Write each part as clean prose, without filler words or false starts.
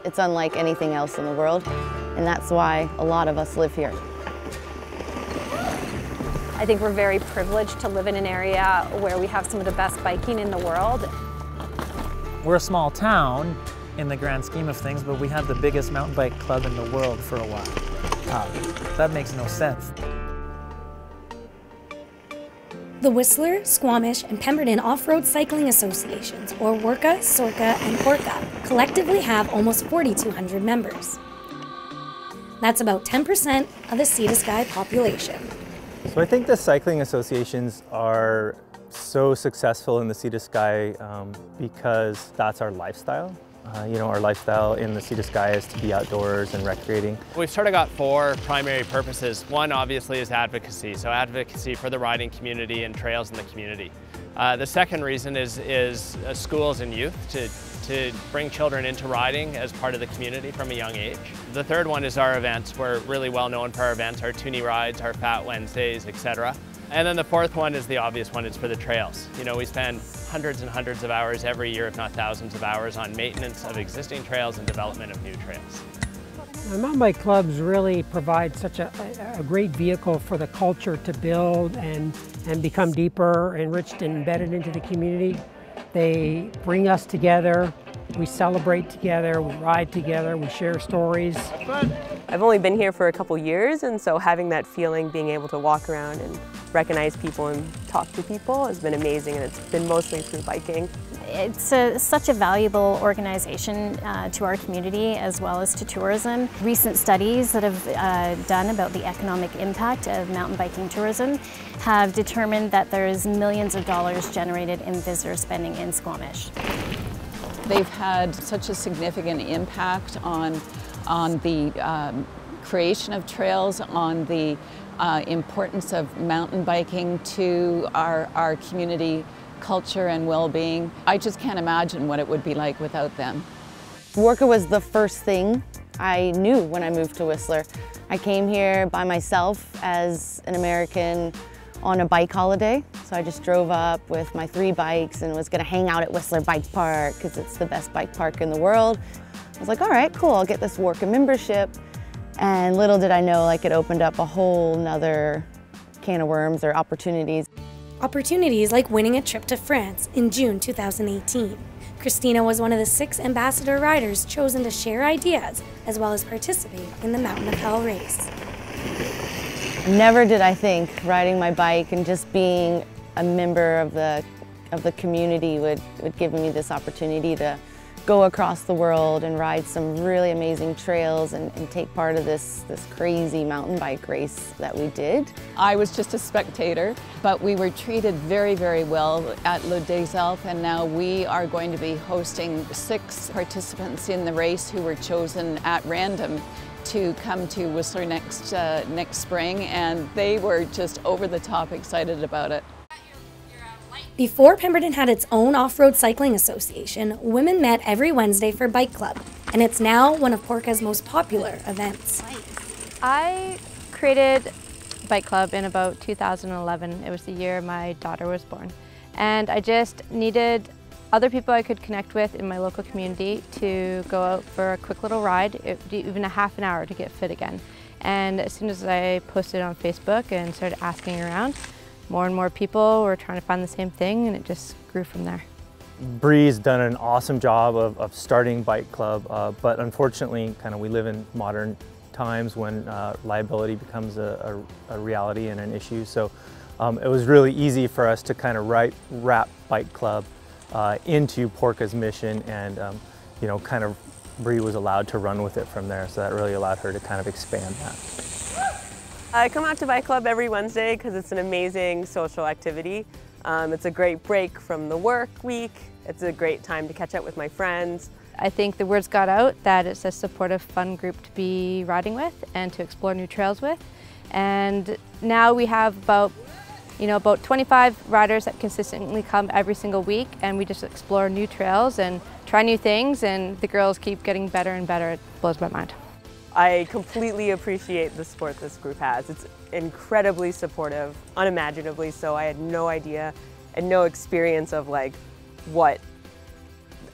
It's unlike anything else in the world, and that's why a lot of us live here. I think we're very privileged to live in an area where we have some of the best biking in the world. We're a small town in the grand scheme of things, but we have the biggest mountain bike club in the world for a while. That makes no sense. The Whistler, Squamish, and Pemberton Off-Road Cycling Associations, or WIRCA, SORCA, and PORCA, collectively have almost 4,200 members. That's about 10% of the Sea to Sky population. So I think the cycling associations are so successful in the Sea to Sky because that's our lifestyle. Our lifestyle in the Sea to Sky is to be outdoors and recreating. We've sort of got four primary purposes. One obviously is advocacy, so advocacy for the riding community and trails in the community. The second reason is schools and youth to bring children into riding as part of the community from a young age. The third one is our events. We're really well known for our events, our Toonie rides, our Fat Wednesdays, etc. And then the fourth one is the obvious one, it's for the trails. We spend hundreds and hundreds of hours every year, if not thousands of hours, on maintenance of existing trails and development of new trails. The mountain bike clubs really provide such a great vehicle for the culture to build and become deeper, enriched, and embedded into the community. They bring us together, we celebrate together, we ride together, we share stories. I've only been here for a couple years, and so having that feeling, being able to walk around and recognize people and talk to people has been amazing, and it's been mostly through biking. It's such a valuable organization to our community as well as to tourism. Recent studies that have done about the economic impact of mountain biking tourism have determined that there's millions of dollars generated in visitor spending in Squamish. They've had such a significant impact on the creation of trails, on the importance of mountain biking to our community culture and well-being. I just can't imagine what it would be like without them. WIRCA was the first thing I knew when I moved to Whistler. I came here by myself as an American on a bike holiday. So I just drove up with my 3 bikes and was gonna hang out at Whistler Bike Park because it's the best bike park in the world. I was like, all right, cool, I'll get this WIRCA membership. And little did I know, it opened up a whole nother can of worms or opportunities. Opportunities like winning a trip to France in June 2018. Christina was one of the 6 ambassador riders chosen to share ideas as well as participate in the Mountain of Hell race. Never did I think riding my bike and just being a member of the community would give me this opportunity to go across the world and ride some really amazing trails and take part of this crazy mountain bike race that we did. I was just a spectator, but we were treated very, very well at Le Des Alpes, and now we are going to be hosting 6 participants in the race who were chosen at random to come to Whistler next spring, and they were just over the top excited about it. Before Pemberton had its own off-road cycling association, women met every Wednesday for bike club, and it's now one of PORCA's most popular events. I created bike club in about 2011. It was the year my daughter was born, and I just needed other people I could connect with in my local community to go out for a quick little ride, even a half an hour to get fit again. And as soon as I posted on Facebook and started asking around, more and more people were trying to find the same thing, and it just grew from there. BREE's done an awesome job of starting bike club, but unfortunately we live in modern times when liability becomes a reality and an issue. So it was really easy for us to wrap bike club into PORCA's mission, and BREE was allowed to run with it from there, so that really allowed her to expand that. I come out to bike club every Wednesday because it's an amazing social activity. It's a great break from the work week. It's a great time to catch up with my friends. I think the word's got out that it's a supportive, fun group to be riding with and to explore new trails with. And now we have about 25 riders that consistently come every single week, and we just explore new trails and try new things, and the girls keep getting better and better. It blows my mind. I completely appreciate the support this group has. It's incredibly supportive, unimaginably so. I had no idea and no experience of what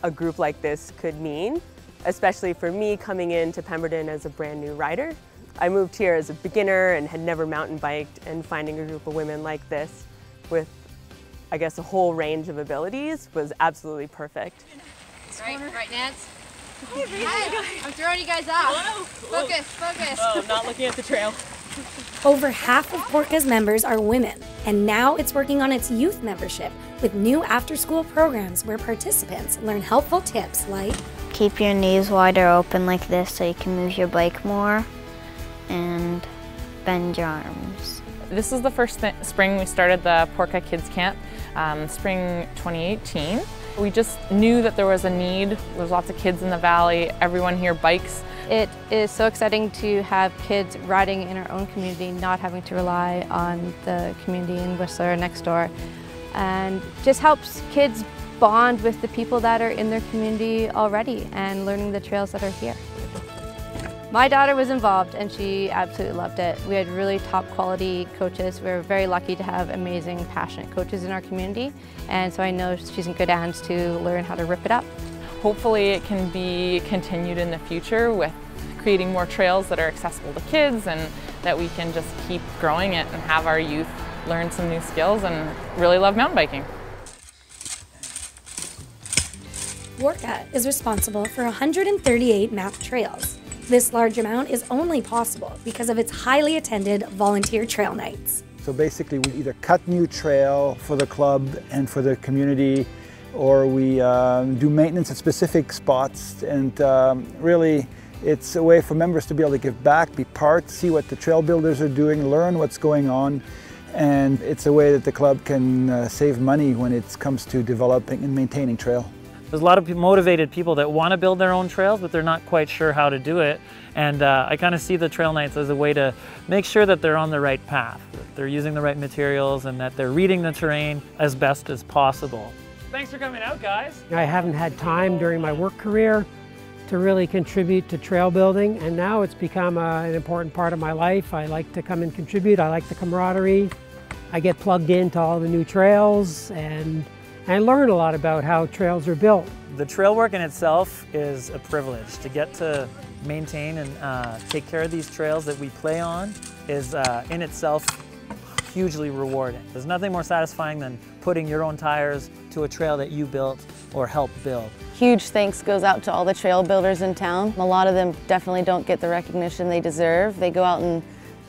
a group like this could mean. especially for me coming into Pemberton as a brand new rider. I moved here as a beginner and had never mountain biked, and finding a group of women like this with, I guess, a whole range of abilities was absolutely perfect. Right, Nance? I'm throwing you guys off. Focus, focus. Oh, I'm not looking at the trail. Over half of PORCA's members are women, and now it's working on its youth membership with new after-school programs where participants learn helpful tips like keep your knees wider open like this so you can move your bike more, and bend your arms. This is the first spring we started the PORCA Kids Camp, spring 2018. We just knew that there was a need. There's lots of kids in the valley. Everyone here bikes. It is so exciting to have kids riding in our own community, not having to rely on the community in Whistler next door, and just helps kids bond with the people that are in their community already and learning the trails that are here. My daughter was involved and she absolutely loved it. We had really top quality coaches. We were very lucky to have amazing, passionate coaches in our community, and so I know she's in good hands to learn how to rip it up. Hopefully it can be continued in the future with creating more trails that are accessible to kids, and that we can just keep growing it and have our youth learn some new skills and really love mountain biking. WORCA is responsible for 138 mapped trails. This large amount is only possible because of its highly attended volunteer trail nights. So basically we either cut new trail for the club and for the community, or we do maintenance at specific spots, and really it's a way for members to be able to give back, be part, see what the trail builders are doing, learn what's going on, and it's a way that the club can save money when it comes to developing and maintaining trail. There's a lot of motivated people that want to build their own trails, but they're not quite sure how to do it. And I kind of see the trail nights as a way to make sure that they're on the right path, that they're using the right materials, and that they're reading the terrain as best as possible. Thanks for coming out, guys. I haven't had time during my work career to really contribute to trail building, and now it's become an important part of my life. I like to come and contribute. I like the camaraderie. I get plugged into all the new trails, and I learn a lot about how trails are built. The trail work in itself is a privilege. To get to maintain and take care of these trails that we play on is in itself hugely rewarding. There's nothing more satisfying than putting your own tires to a trail that you built or helped build. Huge thanks goes out to all the trail builders in town. A lot of them definitely don't get the recognition they deserve. They go out and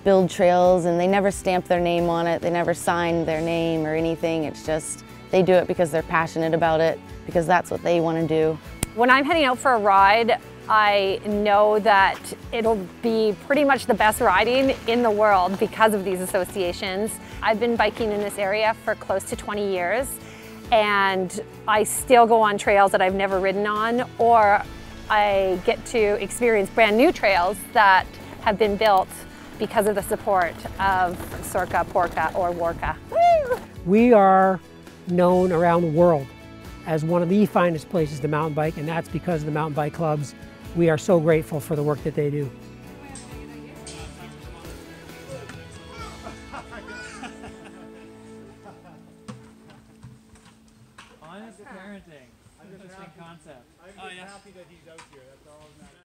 build trails and they never stamp their name on it. They never sign their name or anything. It's just they do it because they're passionate about it, because that's what they want to do. When I'm heading out for a ride, I know that it'll be pretty much the best riding in the world because of these associations. I've been biking in this area for close to 20 years, and I still go on trails that I've never ridden on, or I get to experience brand new trails that have been built because of the support of SORCA, PORCA, or WORCA. Woo! We are known around the world as one of the finest places to mountain bike, and that's because of the mountain bike clubs. We are so grateful for the work that they do. Honest parenting. Interesting concept. I'm happy that he's out here. That's all that matters.